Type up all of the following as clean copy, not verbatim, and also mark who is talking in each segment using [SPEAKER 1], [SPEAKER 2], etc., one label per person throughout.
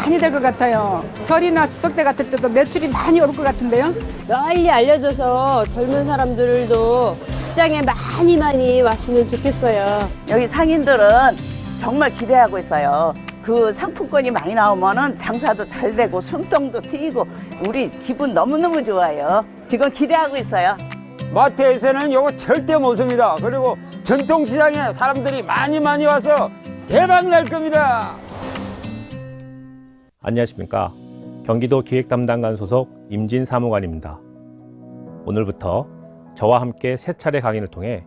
[SPEAKER 1] 많이 될 것 같아요. 설이나 추석 때 같을 때도 매출이 많이 오를 것 같은데요.
[SPEAKER 2] 널리 알려져서 젊은 사람들도 시장에 많이 왔으면 좋겠어요.
[SPEAKER 3] 여기 상인들은 정말 기대하고 있어요. 그 상품권이 많이 나오면은 장사도 잘 되고 숨통도 트이고 우리 기분 너무너무 좋아요. 지금 기대하고 있어요.
[SPEAKER 4] 마트에서는 이거 절대 못 씁니다. 그리고 전통시장에 사람들이 많이 와서 대박 날 겁니다.
[SPEAKER 5] 안녕하십니까. 경기도 기획담당관 소속 임진 사무관입니다. 오늘부터 저와 함께 세 차례 강의를 통해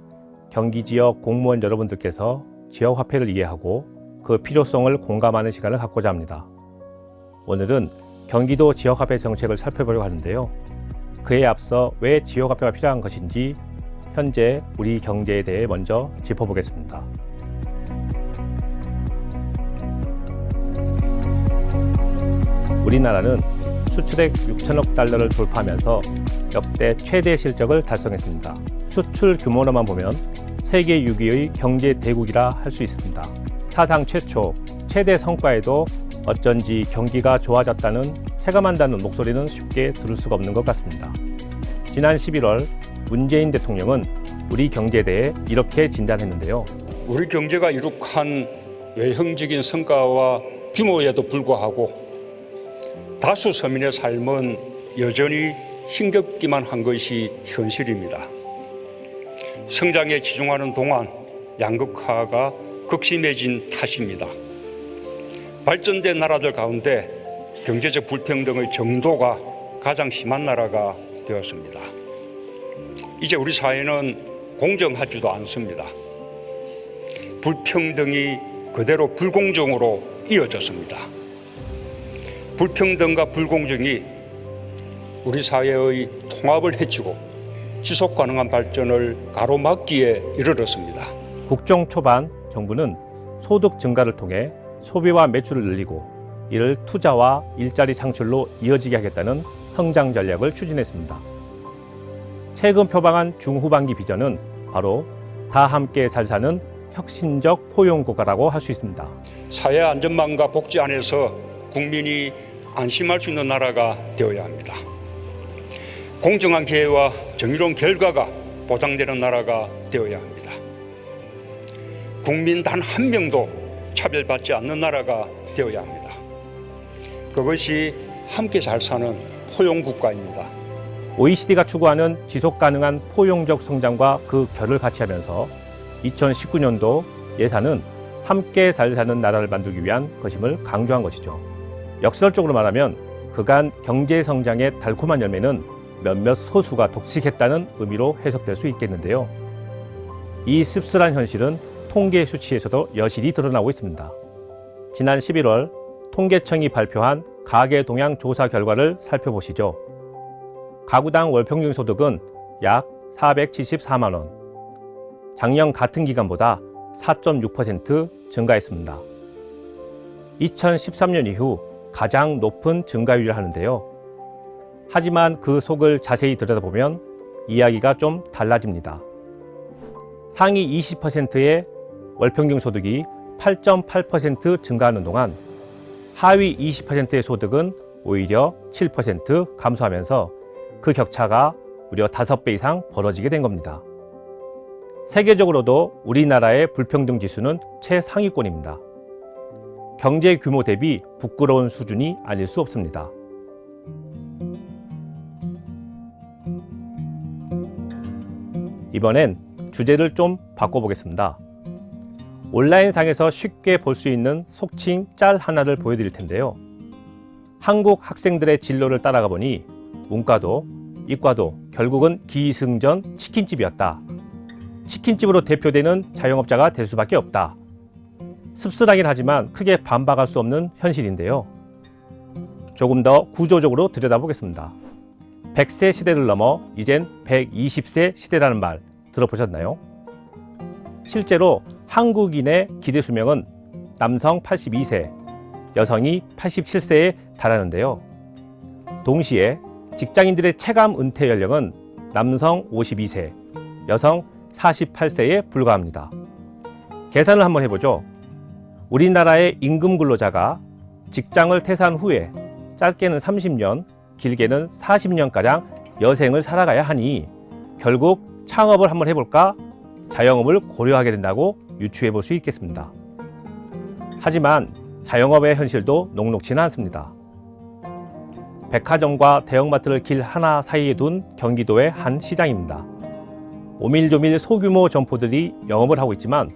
[SPEAKER 5] 경기 지역 공무원 여러분들께서 지역 화폐를 이해하고 그 필요성을 공감하는 시간을 갖고자 합니다. 오늘은 경기도 지역 화폐 정책을 살펴보려고 하는데요. 그에 앞서 왜 지역 화폐가 필요한 것인지 현재 우리 경제에 대해 먼저 짚어보겠습니다. 우리나라는 수출액 6천억 달러를 돌파하면서 역대 최대 실적을 달성했습니다. 수출 규모로만 보면 세계 6위의 경제 대국이라 할 수 있습니다. 사상 최초 최대 성과에도 어쩐지 경기가 좋아졌다는 체감한다는 목소리는 쉽게 들을 수가 없는 것 같습니다. 지난 11월 문재인 대통령은 우리 경제에 대해 이렇게 진단했는데요.
[SPEAKER 6] 우리 경제가 이룩한 외형적인 성과와 규모에도 불구하고 다수 서민의 삶은 여전히 힘겹기만 한 것이 현실입니다. 성장에 치중하는 동안 양극화가 극심해진 탓입니다. 발전된 나라들 가운데 경제적 불평등의 정도가 가장 심한 나라가 되었습니다. 이제 우리 사회는 공정하지도 않습니다. 불평등이 그대로 불공정으로 이어졌습니다. 불평등과 불공정이 우리 사회의 통합을 해치고 지속 가능한 발전을 가로막기에 이르렀습니다.
[SPEAKER 5] 국정 초반 정부는 소득 증가를 통해 소비와 매출을 늘리고 이를 투자와 일자리 창출로 이어지게 하겠다는 성장 전략을 추진했습니다. 최근 표방한 중후반기 비전은 바로 다 함께 잘 사는 혁신적 포용국가라고 할 수 있습니다.
[SPEAKER 6] 사회 안전망과 복지 안에서 국민이 안심할 수 있는 나라가 되어야 합니다. 공정한 기회와 정의로운 결과가 보장되는 나라가 되어야 합니다. 국민 단 한 명도 차별받지 않는 나라가 되어야 합니다. 그것이 함께 잘 사는 포용국가입니다.
[SPEAKER 5] OECD가 추구하는 지속가능한 포용적 성장과 그 결을 같이 하면서 2019년도 예산은 함께 잘 사는 나라를 만들기 위한 것임을 강조한 것이죠. 역설적으로 말하면 그간 경제 성장의 달콤한 열매는 몇몇 소수가 독식했다는 의미로 해석될 수 있겠는데요. 이 씁쓸한 현실은 통계 수치에서도 여실히 드러나고 있습니다. 지난 11월 통계청이 발표한 가계 동향 조사 결과를 살펴보시죠. 가구당 월평균 소득은 약 474만 원, 작년 같은 기간보다 4.6% 증가했습니다. 2013년 이후 가장 높은 증가율을 하는데요. 하지만 그 속을 자세히 들여다보면 이야기가 좀 달라집니다. 상위 20%의 월평균 소득이 8.8% 증가하는 동안 하위 20%의 소득은 오히려 7% 감소하면서 그 격차가 무려 5배 이상 벌어지게 된 겁니다. 세계적으로도 우리나라의 불평등 지수는 최상위권입니다. 경제 규모 대비 부끄러운 수준이 아닐 수 없습니다. 이번엔 주제를 좀 바꿔보겠습니다. 온라인상에서 쉽게 볼 수 있는 속칭 짤 하나를 보여드릴 텐데요. 한국 학생들의 진로를 따라가 보니 문과도 이과도 결국은 기승전 치킨집이었다. 치킨집으로 대표되는 자영업자가 될 수밖에 없다. 씁쓸하긴 하지만 크게 반박할 수 없는 현실인데요. 조금 더 구조적으로 들여다보겠습니다. 100세 시대를 넘어 이젠 120세 시대라는 말 들어보셨나요? 실제로 한국인의 기대 수명은 남성 82세, 여성이 87세에 달하는데요. 동시에 직장인들의 체감 은퇴 연령은 남성 52세, 여성 48세에 불과합니다. 계산을 한번 해보죠. 우리나라의 임금 근로자가 직장을 퇴사한 후에 짧게는 30년, 길게는 40년가량 여생을 살아가야 하니 결국 창업을 한번 해볼까 자영업을 고려하게 된다고 유추해 볼 수 있겠습니다. 하지만 자영업의 현실도 녹록지는 않습니다. 백화점과 대형마트를 길 하나 사이에 둔 경기도의 한 시장입니다. 오밀조밀 소규모 점포들이 영업을 하고 있지만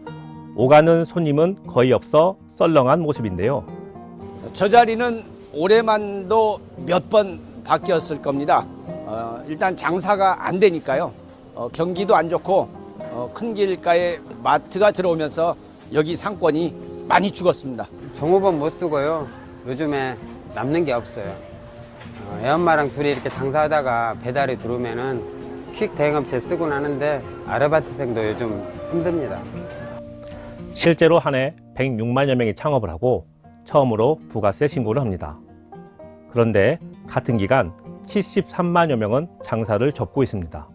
[SPEAKER 5] 오가는 손님은 거의 없어 썰렁한 모습인데요.
[SPEAKER 7] 저 자리는 올해만도 몇 번 바뀌었을 겁니다. 일단 장사가 안 되니까요. 경기도 안 좋고 큰 길가에 마트가 들어오면서 여기 상권이 많이 죽었습니다.
[SPEAKER 8] 종업원 못 쓰고요. 요즘에 남는 게 없어요. 애엄마랑 둘이 이렇게 장사하다가 배달이 들어오면은 퀵 대행업체 쓰고 나는데 아르바이트생도 요즘 힘듭니다.
[SPEAKER 5] 실제로 한 해 106만여 명이 창업을 하고 처음으로 부가세 신고를 합니다. 그런데 같은 기간 73만여 명은 장사를 접고 있습니다.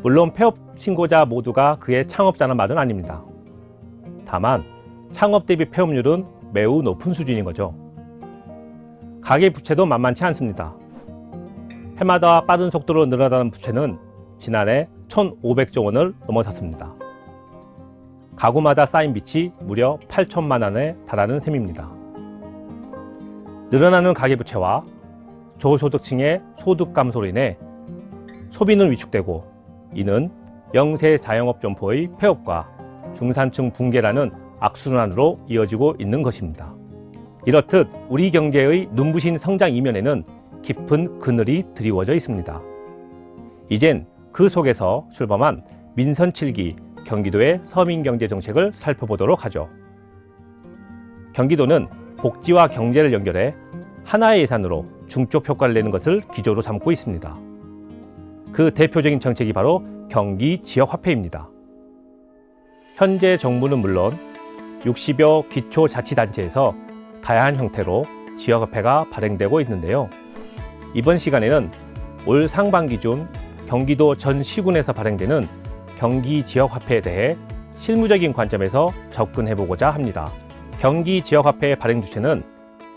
[SPEAKER 5] 물론 폐업 신고자 모두가 그의 창업자는 말은 아닙니다. 다만 창업 대비 폐업률은 매우 높은 수준인 거죠. 가계 부채도 만만치 않습니다. 해마다 빠른 속도로 늘어나는 부채는 지난해 1,500조 원을 넘어섰습니다. 가구마다 쌓인 빚이 무려 8천만 원에 달하는 셈입니다. 늘어나는 가계부채와 저소득층의 소득 감소로 인해 소비는 위축되고 이는 영세 자영업 점포의 폐업과 중산층 붕괴라는 악순환으로 이어지고 있는 것입니다. 이렇듯 우리 경제의 눈부신 성장 이면에는 깊은 그늘이 드리워져 있습니다. 이젠 그 속에서 출범한 민선 7기 경기도의 서민경제 정책을 살펴보도록 하죠. 경기도는 복지와 경제를 연결해 하나의 예산으로 중첩 효과를 내는 것을 기조로 삼고 있습니다. 그 대표적인 정책이 바로 경기지역화폐입니다. 현재 정부는 물론 60여 기초자치단체에서 다양한 형태로 지역화폐가 발행되고 있는데요. 이번 시간에는 올 상반기 중 경기도 전 시군에서 발행되는 경기지역화폐에 대해 실무적인 관점에서 접근해보고자 합니다. 경기지역화폐의 발행 주체는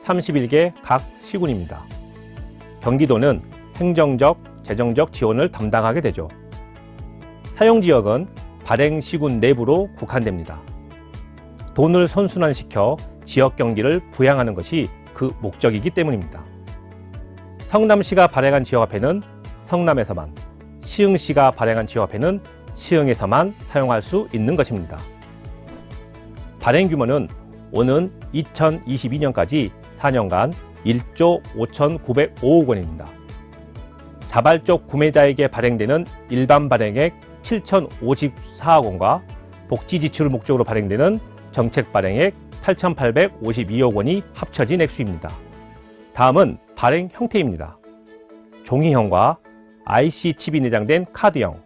[SPEAKER 5] 31개 각 시군입니다. 경기도는 행정적, 재정적 지원을 담당하게 되죠. 사용지역은 발행 시군 내부로 국한됩니다. 돈을 선순환시켜 지역 경기를 부양하는 것이 그 목적이기 때문입니다. 성남시가 발행한 지역화폐는 성남에서만, 시흥시가 발행한 지역화폐는 시흥에서만 사용할 수 있는 것입니다. 발행 규모는 오는 2022년까지 4년간 1조 5,905억 원입니다. 자발적 구매자에게 발행되는 일반 발행액 7,054억 원과 복지 지출을 목적으로 발행되는 정책 발행액 8,852억 원이 합쳐진 액수입니다. 다음은 발행 형태입니다. 종이형과 IC 칩이 내장된 카드형,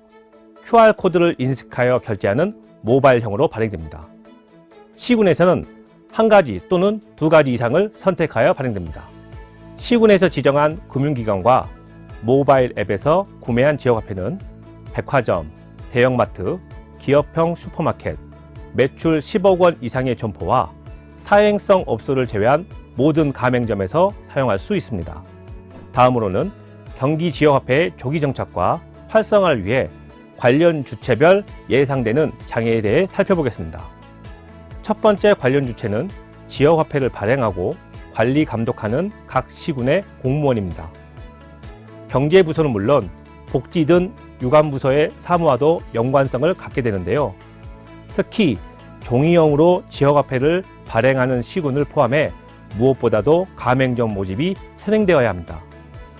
[SPEAKER 5] QR코드를 인식하여 결제하는 모바일형으로 발행됩니다. 시군에서는 한 가지 또는 두 가지 이상을 선택하여 발행됩니다. 시군에서 지정한 금융기관과 모바일 앱에서 구매한 지역화폐는 백화점, 대형마트, 기업형 슈퍼마켓, 매출 10억 원 이상의 점포와 사행성 업소를 제외한 모든 가맹점에서 사용할 수 있습니다. 다음으로는 경기 지역화폐의 조기 정착과 활성화를 위해 관련 주체별 예상되는 장애에 대해 살펴보겠습니다. 첫 번째 관련 주체는 지역화폐를 발행하고 관리 감독하는 각 시군의 공무원입니다. 경제부서는 물론 복지 등 유관부서의 사무와도 연관성을 갖게 되는데요. 특히 종이형으로 지역화폐를 발행하는 시군을 포함해 무엇보다도 가맹점 모집이 선행되어야 합니다.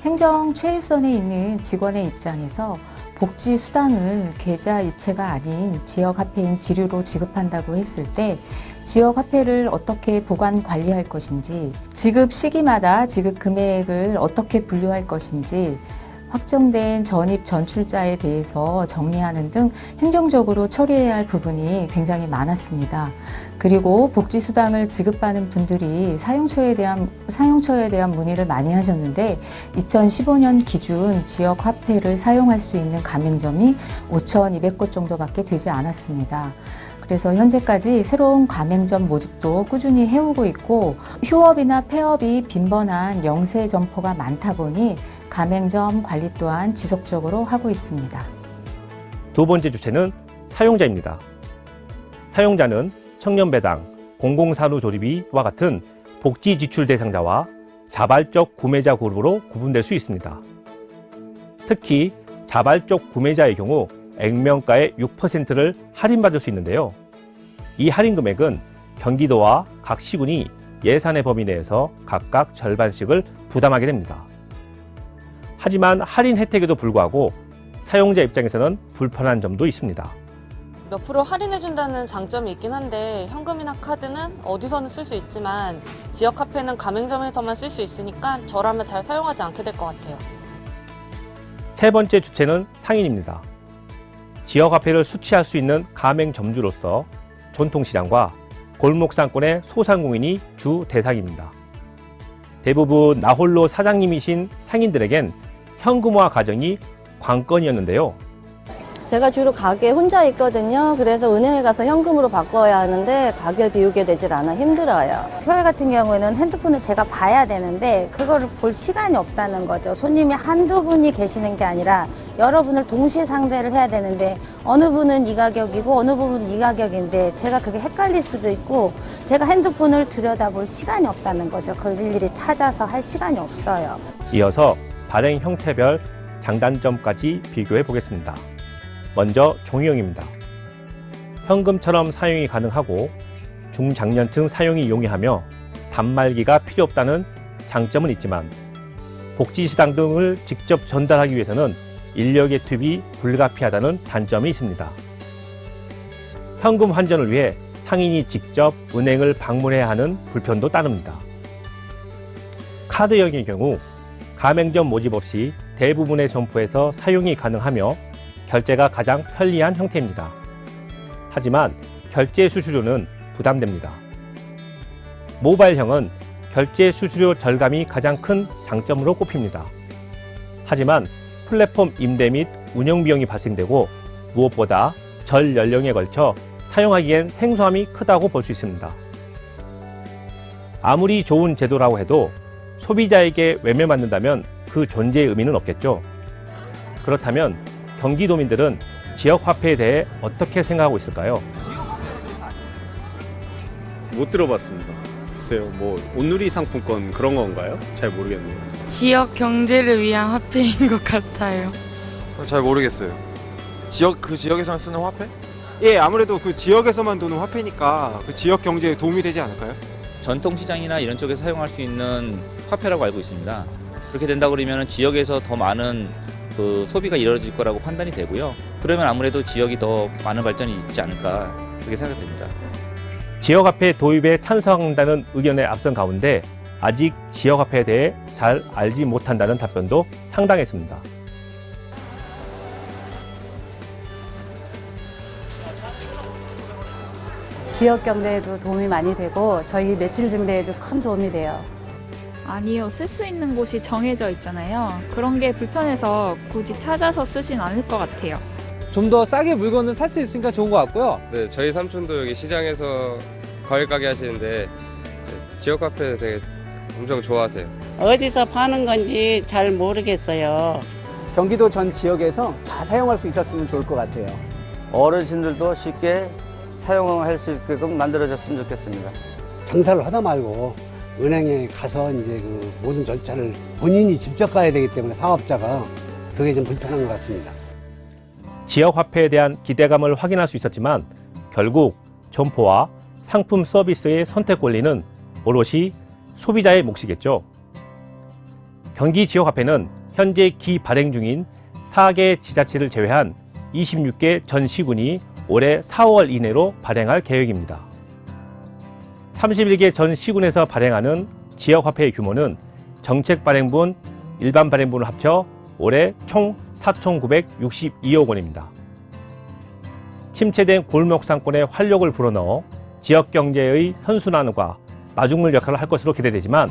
[SPEAKER 9] 행정 최일선에 있는 직원의 입장에서 복지 수당을 계좌 이체가 아닌 지역화폐인 지류로 지급한다고 했을 때 지역화폐를 어떻게 보관 관리할 것인지, 지급 시기마다 지급 금액을 어떻게 분류할 것인지, 확정된 전입 전출자에 대해서 정리하는 등 행정적으로 처리해야 할 부분이 굉장히 많았습니다. 그리고 복지수당을 지급받는 분들이 사용처에 대한 문의를 많이 하셨는데 2015년 기준 지역화폐를 사용할 수 있는 가맹점이 5,200곳 정도밖에 되지 않았습니다. 그래서 현재까지 새로운 가맹점 모집도 꾸준히 해오고 있고 휴업이나 폐업이 빈번한 영세 점포가 많다 보니 가맹점 관리 또한 지속적으로 하고 있습니다.
[SPEAKER 5] 두 번째 주체는 사용자입니다. 사용자는 청년배당, 공공사료 조리비와 같은 복지 지출 대상자와 자발적 구매자 그룹으로 구분될 수 있습니다. 특히 자발적 구매자의 경우 액면가의 6%를 할인받을 수 있는데요. 이 할인 금액은 경기도와 각 시군이 예산의 범위 내에서 각각 절반씩을 부담하게 됩니다. 하지만 할인 혜택에도 불구하고 사용자 입장에서는 불편한 점도 있습니다.
[SPEAKER 10] 몇 프로 할인해준다는 장점이 있긴 한데 현금이나 카드는 어디서는 쓸 수 있지만 지역 카페는 가맹점에서만 쓸 수 있으니까 저라면 잘 사용하지 않게 될 것 같아요.
[SPEAKER 5] 세 번째 주체는 상인입니다. 지역 화폐를 수취할 수 있는 가맹점주로서 전통시장과 골목상권의 소상공인이 주 대상입니다. 대부분 나홀로 사장님이신 상인들에겐 현금화 과정이 관건이었는데요.
[SPEAKER 11] 제가 주로 가게 혼자 있거든요. 그래서 은행에 가서 현금으로 바꿔야 하는데 가게를 비우게 되질 않아 힘들어요.
[SPEAKER 12] QR 같은 경우에는 핸드폰을 제가 봐야 되는데 그거를 볼 시간이 없다는 거죠. 손님이 한두 분이 계시는 게 아니라 여러 분을 동시에 상대를 해야 되는데 어느 분은 이 가격이고 어느 분은 이 가격인데 제가 그게 헷갈릴 수도 있고 제가 핸드폰을 들여다볼 시간이 없다는 거죠. 그걸 일일이 찾아서 할 시간이 없어요.
[SPEAKER 5] 이어서 발행 형태별 장단점까지 비교해 보겠습니다. 먼저 종이형입니다. 현금처럼 사용이 가능하고 중장년층 사용이 용이하며 단말기가 필요 없다는 장점은 있지만 복지시당 등을 직접 전달하기 위해서는 인력의 투입이 불가피하다는 단점이 있습니다. 현금 환전을 위해 상인이 직접 은행을 방문해야 하는 불편도 따릅니다. 카드형의 경우 가맹점 모집 없이 대부분의 점포에서 사용이 가능하며 결제가 가장 편리한 형태입니다. 하지만 결제 수수료는 부담됩니다. 모바일형은 결제 수수료 절감이 가장 큰 장점으로 꼽힙니다. 하지만 플랫폼 임대 및 운영 비용이 발생되고 무엇보다 전 연령에 걸쳐 사용하기엔 생소함이 크다고 볼 수 있습니다. 아무리 좋은 제도라고 해도 소비자에게 외면받는다면 그 존재의 의미는 없겠죠. 그렇다면 경기도민들은 지역 화폐에 대해 어떻게 생각하고 있을까요?
[SPEAKER 13] 못 들어봤습니다. 글쎄요, 뭐 온누리 상품권 그런 건가요? 잘 모르겠네요.
[SPEAKER 14] 지역 경제를 위한 화폐인 것 같아요.
[SPEAKER 15] 잘 모르겠어요. 그 지역에서만 쓰는 화폐?
[SPEAKER 16] 예, 아무래도 그 지역에서만 도는 화폐니까 그 지역 경제에 도움이 되지 않을까요?
[SPEAKER 17] 전통시장이나 이런 쪽에서 사용할 수 있는 화폐라고 알고 있습니다. 그렇게 된다 그러면 지역에서 더 많은 그 소비가 이루어질 거라고 판단이 되고요. 그러면 아무래도 지역이 더 많은 발전이 있지 않을까 그렇게 생각됩니다.
[SPEAKER 5] 지역화폐 도입에 찬성한다는 의견에 앞선 가운데 아직 지역화폐에 대해 잘 알지 못한다는 답변도 상당했습니다.
[SPEAKER 18] 지역 경제에도 도움이 많이 되고 저희 매출 증대에도 큰 도움이 돼요.
[SPEAKER 19] 아니요, 쓸 수 있는 곳이 정해져 있잖아요. 그런 게 불편해서 굳이 찾아서 쓰진 않을 것 같아요.
[SPEAKER 20] 좀 더 싸게 물건을 살 수 있으니까 좋은 것 같고요.
[SPEAKER 21] 네, 저희 삼촌도 여기 시장에서 과일 가게 하시는데 지역 카페 되게 엄청 좋아하세요.
[SPEAKER 22] 어디서 파는 건지 잘 모르겠어요.
[SPEAKER 7] 경기도 전 지역에서 다 사용할 수 있었으면 좋을 것 같아요.
[SPEAKER 23] 어르신들도 쉽게 사용할 수 있게끔 만들어졌으면 좋겠습니다.
[SPEAKER 24] 장사를 하다 말고 은행에 가서 이제 그 모든 절차를 본인이 직접 가야 되기 때문에 사업자가 그게 좀 불편한 것 같습니다.
[SPEAKER 5] 지역 화폐에 대한 기대감을 확인할 수 있었지만 결국 점포와 상품 서비스의 선택 권리는 오롯이 소비자의 몫이겠죠. 경기 지역 화폐는 현재 기발행 중인 4개 지자체를 제외한 26개 전 시군이 올해 4월 이내로 발행할 계획입니다. 31개 전 시군에서 발행하는 지역 화폐의 규모는 정책 발행분, 일반 발행분을 합쳐 올해 총 4,962억 원입니다. 침체된 골목 상권에 활력을 불어넣어 지역 경제의 선순환과 마중물 역할을 할 것으로 기대되지만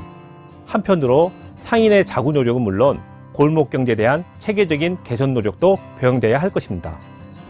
[SPEAKER 5] 한편으로 상인의 자구 노력은 물론 골목 경제에 대한 체계적인 개선 노력도 병행돼야 할 것입니다.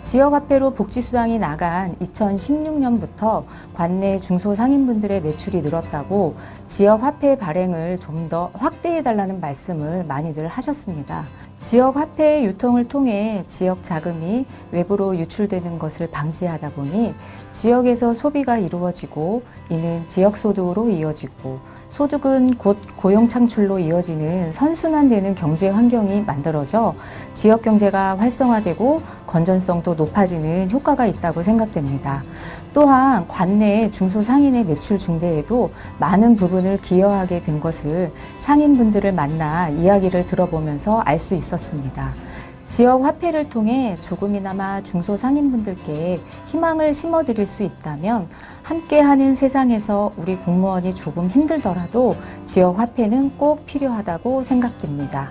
[SPEAKER 9] 지역화폐로 복지수당이 나간 2016년부터 관내 중소상인분들의 매출이 늘었다고 지역화폐 발행을 좀 더 확대해달라는 말씀을 많이들 하셨습니다. 지역화폐 유통을 통해 지역 자금이 외부로 유출되는 것을 방지하다 보니 지역에서 소비가 이루어지고 이는 지역소득으로 이어지고 소득은 곧 고용 창출로 이어지는 선순환되는 경제 환경이 만들어져 지역 경제가 활성화되고 건전성도 높아지는 효과가 있다고 생각됩니다. 또한 관내 중소상인의 매출 증대에도 많은 부분을 기여하게 된 것을 상인분들을 만나 이야기를 들어보면서 알 수 있었습니다. 지역 화폐를 통해 조금이나마 중소상인분들께 희망을 심어드릴 수 있다면 함께하는 세상에서 우리 공무원이 조금 힘들더라도 지역 화폐는 꼭 필요하다고 생각됩니다.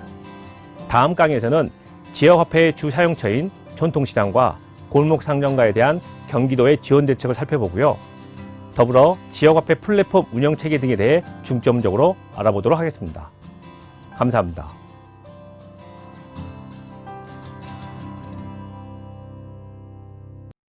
[SPEAKER 5] 다음 강의에서는 지역 화폐의 주 사용처인 전통시장과 골목 상점가에 대한 경기도의 지원 대책을 살펴보고요. 더불어 지역 화폐 플랫폼 운영 체계 등에 대해 중점적으로 알아보도록 하겠습니다. 감사합니다.